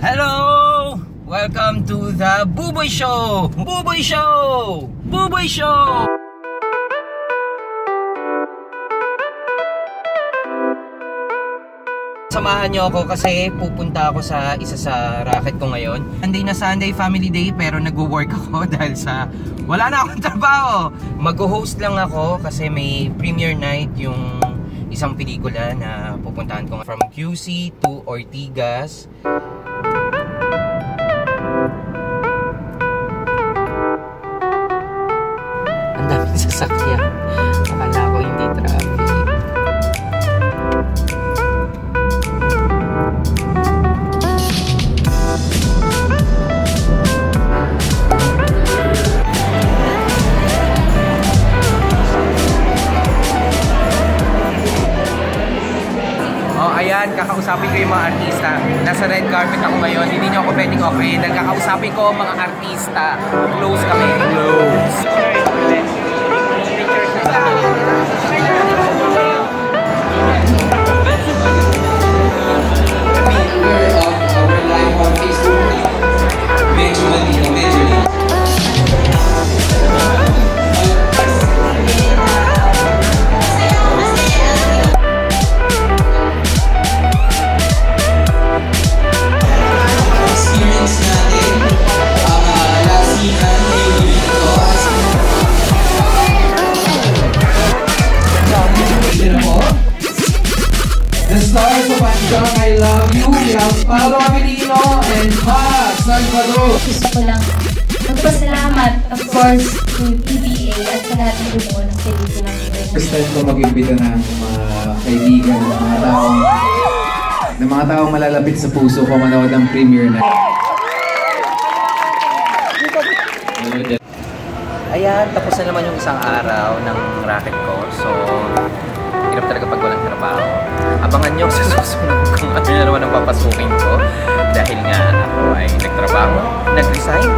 Hello! Welcome to the Buboy Show! Buboy Show! Buboy Show! Samahan niyo ako kasi pupunta ako sa isa sa racket ko ngayon. Sunday na Sunday, family day, pero nag-work ako dahil sa wala na akong trabaho. Mag-host lang ako kasi may premiere night yung isang pelikula na pupuntahan ko from QC to Ortigas. Ang daming sasakyan. Akala ko hindi traffic. Ayan, kakausapin ko yung mga artista. Nasa red carpet ako ngayon. Hindi niyo ako pwedeng okay. Nagkakausapin ko mga artista. Close kami. Close. The stars of Anjang, I Love You, we have Paolo Avellino and Matt Salvador. Gusto ko lang magpasalamat, of course, to PBA at sa lahat ng bumuo ng pelikula. First time ko mag-imbita ng mga kaibigan, ng mga taong malalapit sa puso ko manood ng premiere na. Ayan, tapos na naman yung isang araw ng racket ko. So, hirap talaga pag walang trabaho. Abangan nyo sa susunod kung ano na naman ang papasukin ko. Dahil nga ako ay nagtrabaho, nag-resign,